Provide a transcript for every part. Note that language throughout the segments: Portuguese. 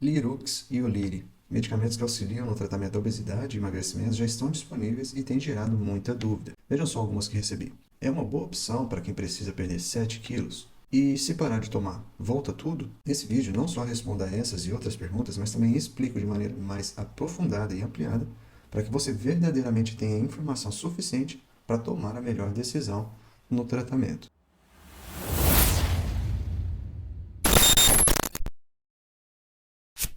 Lirux e Oliri, medicamentos que auxiliam no tratamento da obesidade e emagrecimento, já estão disponíveis e têm gerado muita dúvida. Vejam só algumas que recebi. É uma boa opção para quem precisa perder 7 quilos? E se parar de tomar, volta tudo? Nesse vídeo não só respondo a essas e outras perguntas, mas também explico de maneira mais aprofundada e ampliada para que você verdadeiramente tenha informação suficiente para tomar a melhor decisão no tratamento.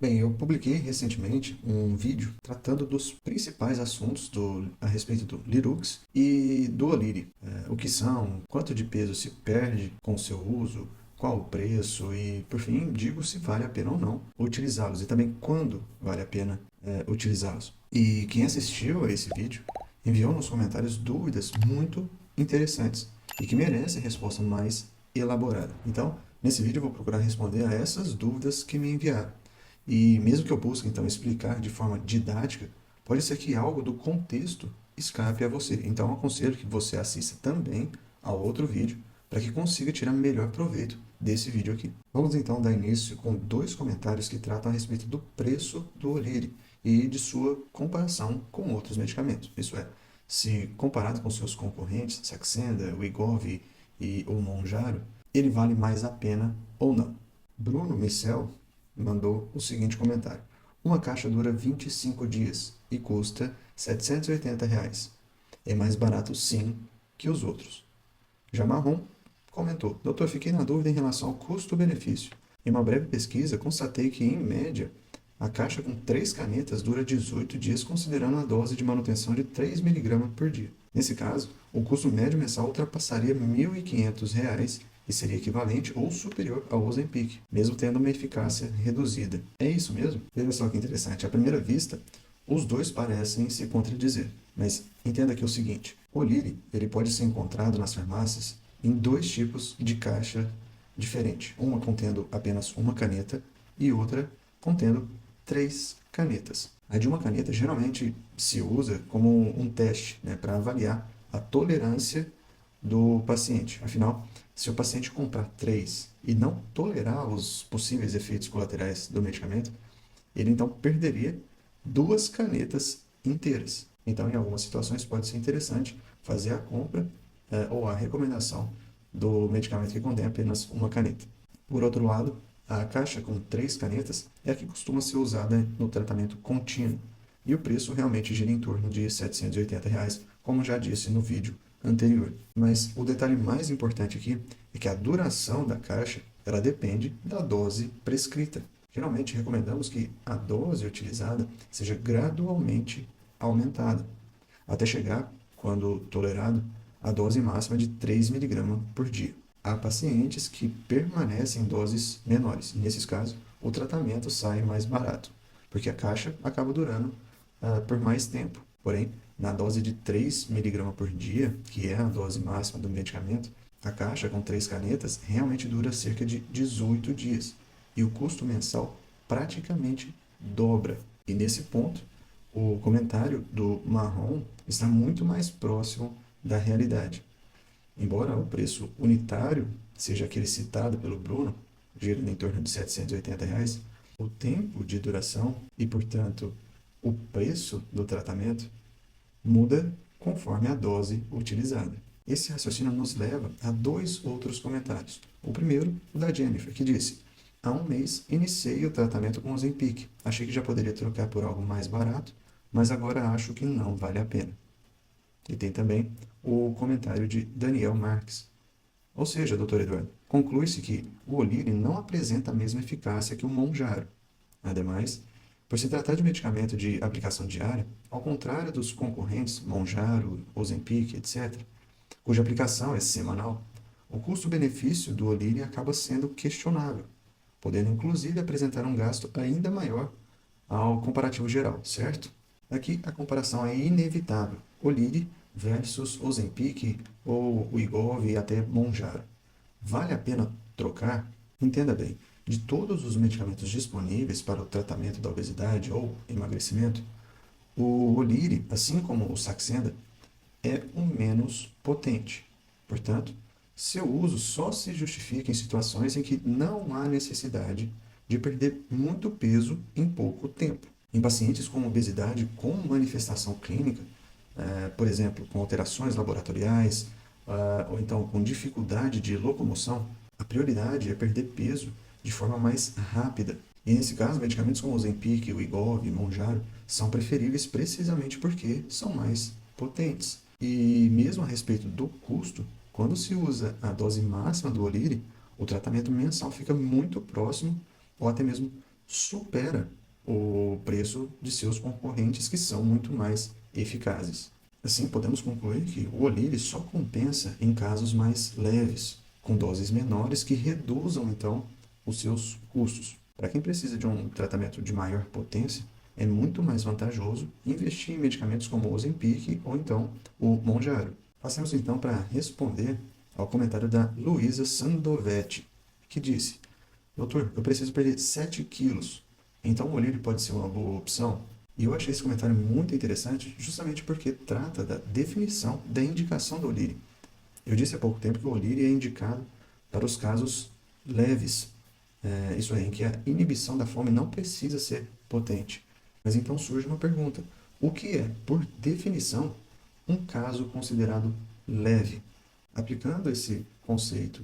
Bem, eu publiquei recentemente um vídeo tratando dos principais assuntos a respeito do Lirux e do Oliri. O que são, quanto de peso se perde com o seu uso, qual o preço e, por fim, digo se vale a pena ou não utilizá-los e também quando vale a pena utilizá-los. E quem assistiu a esse vídeo enviou nos comentários dúvidas muito interessantes e que merecem resposta mais elaborada. Então, nesse vídeo eu vou procurar responder a essas dúvidas que me enviaram. E mesmo que eu busque, então, explicar de forma didática, pode ser que algo do contexto escape a você. Então, eu aconselho que você assista também ao outro vídeo para que consiga tirar melhor proveito desse vídeo aqui. Vamos então dar início com dois comentários que tratam a respeito do preço do Oliri e de sua comparação com outros medicamentos. Isso é, se comparado com seus concorrentes, Saxenda, Wegovy e o Mounjaro, ele vale mais a pena ou não. Bruno Micel mandou o seguinte comentário. Uma caixa dura 25 dias e custa R$ 780. É mais barato sim que os outros. Já Marrom comentou, doutor, fiquei na dúvida em relação ao custo-benefício. Em uma breve pesquisa, constatei que, em média, a caixa com 3 canetas dura 18 dias, considerando a dose de manutenção de 3 mg por dia. Nesse caso, o custo médio mensal ultrapassaria R$ 1.500 e seria equivalente ou superior ao Ozempic, mesmo tendo uma eficácia reduzida. É isso mesmo? Veja só que interessante. À primeira vista, os dois parecem se contradizer, mas entenda aqui o seguinte. O Oliri, ele pode ser encontrado nas farmácias em dois tipos de caixa diferentes. Uma contendo apenas uma caneta e outra contendo 3 canetas. A de uma caneta geralmente se usa como um teste, né, para avaliar a tolerância do paciente. Afinal, se o paciente comprar 3 e não tolerar os possíveis efeitos colaterais do medicamento, ele então perderia 2 canetas inteiras. Então, em algumas situações, pode ser interessante fazer a compra ou a recomendação do medicamento que contém apenas uma caneta. Por outro lado, a caixa com 3 canetas é a que costuma ser usada no tratamento contínuo, e o preço realmente gira em torno de R$ 780, como já disse no vídeo anterior. Mas o detalhe mais importante aqui é que a duração da caixa ela depende da dose prescrita. Geralmente recomendamos que a dose utilizada seja gradualmente aumentada, até chegar, quando tolerado, à dose máxima de 3 mg por dia. Há pacientes que permanecem em doses menores. Nesses casos, o tratamento sai mais barato, porque a caixa acaba durando por mais tempo. Porém, na dose de 3 mg por dia, que é a dose máxima do medicamento, a caixa com 3 canetas realmente dura cerca de 18 dias. E o custo mensal praticamente dobra. E nesse ponto, o comentário do Marrom está muito mais próximo da realidade. Embora o preço unitário seja aquele citado pelo Bruno, girando em torno de R$ 780, o tempo de duração e, portanto, o preço do tratamento muda conforme a dose utilizada. Esse raciocínio nos leva a dois outros comentários. O primeiro, o da Jennifer, que disse: há um mês iniciei o tratamento com Ozempic. Achei que já poderia trocar por algo mais barato, mas agora acho que não vale a pena. E tem também o comentário de Daniel Marques. Ou seja, Dr. Eduardo, conclui-se que o Oliri não apresenta a mesma eficácia que o Mounjaro. Ademais, por se tratar de medicamento de aplicação diária, ao contrário dos concorrentes Mounjaro, Ozempic, etc., cuja aplicação é semanal, o custo-benefício do Oliri acaba sendo questionável, podendo inclusive apresentar um gasto ainda maior ao comparativo geral, certo? Aqui a comparação é inevitável. Oliri versus Ozempic ou Wegovy e até Mounjaro. Vale a pena trocar? Entenda bem, de todos os medicamentos disponíveis para o tratamento da obesidade ou emagrecimento, o Oliri, assim como o Saxenda, é o menos potente. Portanto, seu uso só se justifica em situações em que não há necessidade de perder muito peso em pouco tempo. Em pacientes com obesidade com manifestação clínica, por exemplo, com alterações laboratoriais, ou então com dificuldade de locomoção, a prioridade é perder peso de forma mais rápida. E nesse caso, medicamentos como o Ozempic, o Wegovy, o Mounjaro são preferíveis precisamente porque são mais potentes. E mesmo a respeito do custo, quando se usa a dose máxima do Oliri, o tratamento mensal fica muito próximo ou até mesmo supera o preço de seus concorrentes que são muito mais eficazes. Assim, podemos concluir que o Oliri só compensa em casos mais leves, com doses menores que reduzam então os seus custos. Para quem precisa de um tratamento de maior potência, é muito mais vantajoso investir em medicamentos como o Ozempic ou então o Mounjaro. Passemos então para responder ao comentário da Luísa Sandovetti, que disse: Doutor, eu preciso perder 7 quilos, então o Oliri pode ser uma boa opção? E eu achei esse comentário muito interessante justamente porque trata da definição da indicação do Oliri. Eu disse há pouco tempo que o Oliri é indicado para os casos leves, isso é, em que a inibição da fome não precisa ser potente. Mas então surge uma pergunta: o que é, por definição, um caso considerado leve? Aplicando esse conceito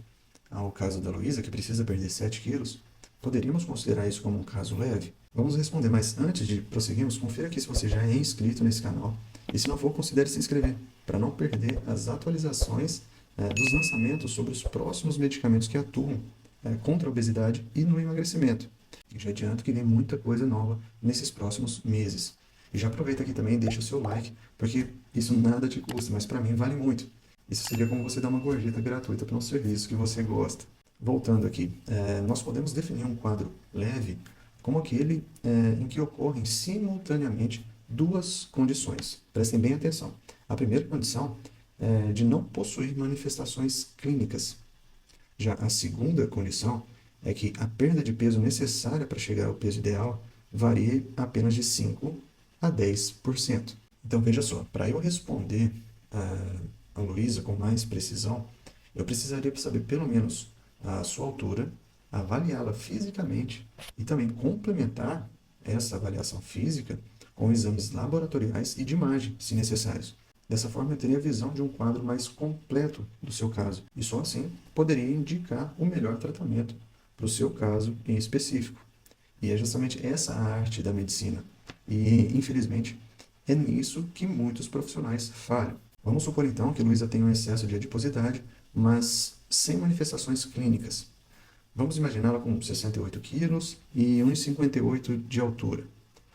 ao caso da Luísa, que precisa perder 7 quilos, poderíamos considerar isso como um caso leve? Vamos responder, mas antes de prosseguirmos, confira aqui se você já é inscrito nesse canal. E se não for, considere se inscrever, para não perder as atualizações dos lançamentos sobre os próximos medicamentos que atuam contra a obesidade e no emagrecimento. E já adianto que vem muita coisa nova nesses próximos meses. E já aproveita aqui também e deixa o seu like, porque isso nada te custa, mas para mim vale muito. Isso seria como você dar uma gorjeta gratuita para um serviço que você gosta. Voltando aqui, nós podemos definir um quadro leve como aquele em que ocorrem simultaneamente duas condições. Prestem bem atenção. A primeira condição é de não possuir manifestações clínicas. Já a segunda condição é que a perda de peso necessária para chegar ao peso ideal varie apenas de 5 a 10%. Então veja só, para eu responder a Luísa com mais precisão, eu precisaria saber pelo menos a sua altura, avaliá-la fisicamente e também complementar essa avaliação física com exames laboratoriais e de imagem, se necessários. Dessa forma, eu teria a visão de um quadro mais completo do seu caso e só assim poderia indicar o melhor tratamento para o seu caso em específico. E é justamente essa a arte da medicina. E, infelizmente, é nisso que muitos profissionais falham. Vamos supor então que Luísa tem um excesso de adiposidade, mas sem manifestações clínicas. Vamos imaginá-la com 68 quilos e 1,58 de altura.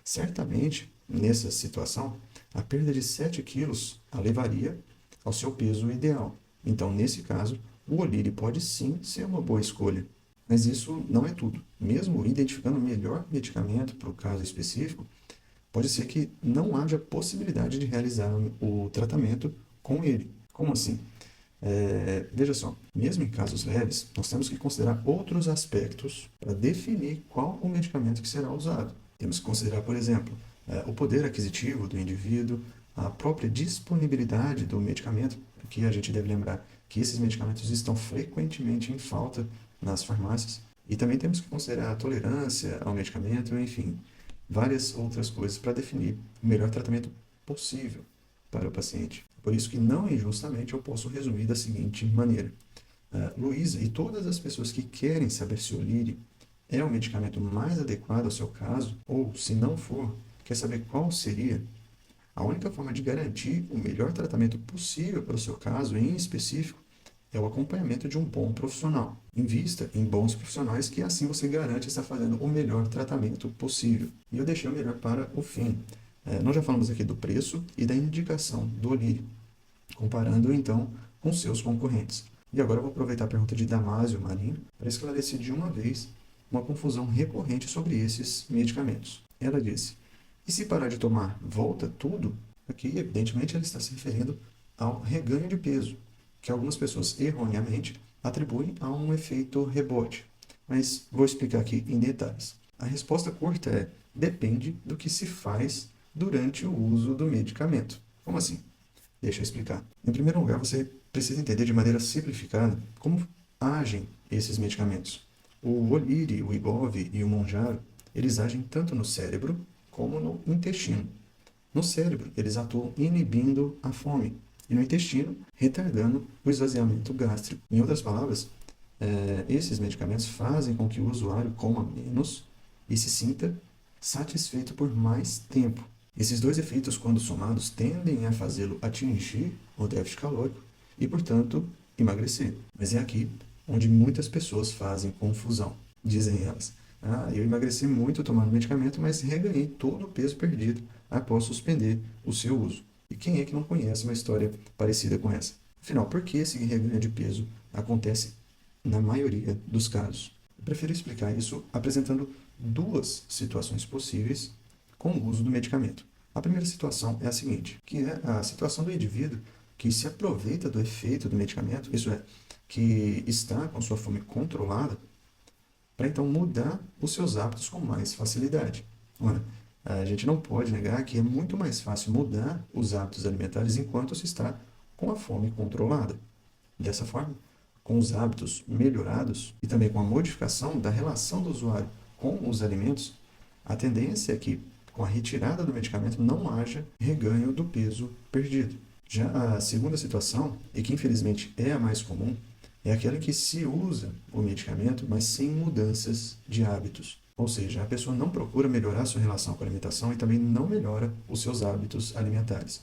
Certamente, nessa situação, a perda de 7 quilos a levaria ao seu peso ideal. Então, nesse caso, o Oliri pode sim ser uma boa escolha. Mas isso não é tudo. Mesmo identificando o melhor medicamento para o caso específico, pode ser que não haja possibilidade de realizar o tratamento com ele. Como assim? Veja só, mesmo em casos leves, nós temos que considerar outros aspectos para definir qual o medicamento que será usado. Temos que considerar, por exemplo, o poder aquisitivo do indivíduo, a própria disponibilidade do medicamento. Aqui a gente deve lembrar que esses medicamentos estão frequentemente em falta nas farmácias. E também temos que considerar a tolerância ao medicamento, enfim, várias outras coisas para definir o melhor tratamento possível para o paciente. Por isso que não injustamente eu posso resumir da seguinte maneira. Luísa e todas as pessoas que querem saber se o Oliri é o medicamento mais adequado ao seu caso, ou se não for, quer saber qual seria, a única forma de garantir o melhor tratamento possível para o seu caso em específico é o acompanhamento de um bom profissional. Invista em bons profissionais que assim você garante estar fazendo o melhor tratamento possível. E eu deixei o melhor para o fim. Nós já falamos aqui do preço e da indicação do Oliri, comparando então com seus concorrentes. E agora eu vou aproveitar a pergunta de Damásio Marinho para esclarecer de uma vez uma confusão recorrente sobre esses medicamentos. Ela disse: e se parar de tomar, volta tudo? Aqui, evidentemente, ela está se referindo ao reganho de peso, que algumas pessoas erroneamente atribuem a um efeito rebote. Mas vou explicar aqui em detalhes. A resposta curta é: depende do que se faz durante o uso do medicamento. Como assim? Deixa eu explicar. Em primeiro lugar, você precisa entender de maneira simplificada como agem esses medicamentos. O Oliri, o Igov e o Monjaro, eles agem tanto no cérebro como no intestino. No cérebro, eles atuam inibindo a fome, e no intestino, retardando o esvaziamento gástrico. Em outras palavras, esses medicamentos fazem com que o usuário coma menos e se sinta satisfeito por mais tempo. Esses dois efeitos, quando somados, tendem a fazê-lo atingir o déficit calórico e, portanto, emagrecer. Mas é aqui onde muitas pessoas fazem confusão. Dizem elas: eu emagreci muito tomando medicamento, mas reganhei todo o peso perdido após suspender o seu uso. E quem é que não conhece uma história parecida com essa? Afinal, por que esse reganho de peso acontece na maioria dos casos? Eu prefiro explicar isso apresentando duas situações possíveis com o uso do medicamento. A primeira situação é a seguinte, que é a situação do indivíduo que se aproveita do efeito do medicamento, isso é, que está com sua fome controlada, para então mudar os seus hábitos com mais facilidade. Ora, a gente não pode negar que é muito mais fácil mudar os hábitos alimentares enquanto se está com a fome controlada. Dessa forma, com os hábitos melhorados e também com a modificação da relação do usuário com os alimentos, a tendência é que, com a retirada do medicamento, não haja reganho do peso perdido. Já a segunda situação, e que infelizmente é a mais comum, é aquela em que se usa o medicamento, mas sem mudanças de hábitos. Ou seja, a pessoa não procura melhorar sua relação com a alimentação e também não melhora os seus hábitos alimentares.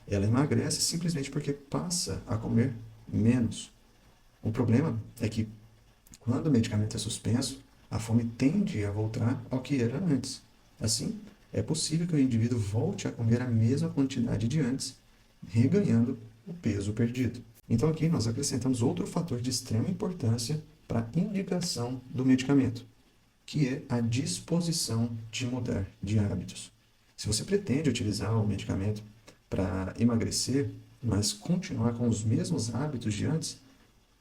Ela emagrece simplesmente porque passa a comer menos. O problema é que, quando o medicamento é suspenso, a fome tende a voltar ao que era antes. Assim, é possível que o indivíduo volte a comer a mesma quantidade de antes, reganhando o peso perdido. Então aqui nós acrescentamos outro fator de extrema importância para a indicação do medicamento, que é a disposição de mudar de hábitos. Se você pretende utilizar o medicamento para emagrecer, mas continuar com os mesmos hábitos de antes,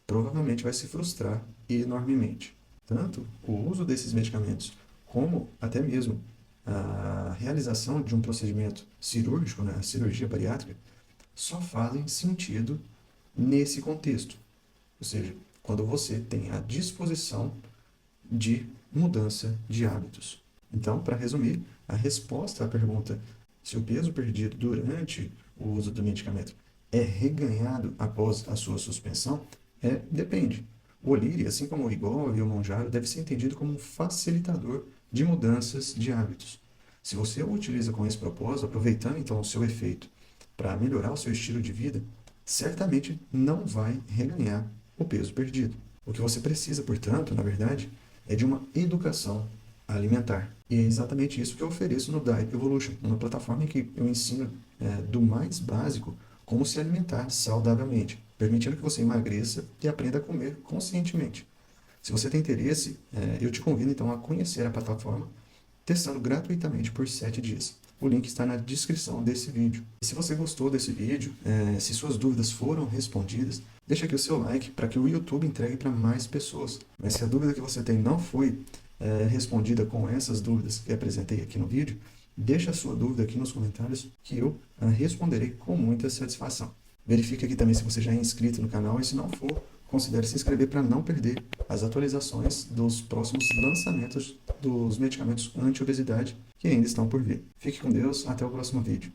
provavelmente vai se frustrar enormemente. Tanto o uso desses medicamentos, como até mesmo a realização de um procedimento cirúrgico, a cirurgia bariátrica, só fazem sentido nesse contexto. Ou seja, quando você tem a disposição de mudança de hábitos. Então, para resumir, a resposta à pergunta se o peso perdido durante o uso do medicamento é reganhado após a sua suspensão depende. O Oliri, assim como o Igor e o Monjaro, deve ser entendido como um facilitador de mudanças de hábitos. Se você o utiliza com esse propósito, aproveitando então o seu efeito para melhorar o seu estilo de vida, certamente não vai reganhar o peso perdido. O que você precisa, portanto, na verdade, é de uma educação alimentar. E é exatamente isso que eu ofereço no Diet Evolution, uma plataforma em que eu ensino do mais básico como se alimentar saudavelmente, permitindo que você emagreça e aprenda a comer conscientemente. Se você tem interesse, eu te convido então a conhecer a plataforma, testando gratuitamente por 7 dias. O link está na descrição desse vídeo. E se você gostou desse vídeo, se suas dúvidas foram respondidas, deixa aqui o seu like para que o YouTube entregue para mais pessoas. Mas se a dúvida que você tem não foi respondida com essas dúvidas que apresentei aqui no vídeo, deixa a sua dúvida aqui nos comentários que eu responderei com muita satisfação. Verifique aqui também se você já é inscrito no canal e se não for, considere se inscrever para não perder as atualizações dos próximos lançamentos dos medicamentos anti-obesidade que ainda estão por vir. Fique com Deus, até o próximo vídeo.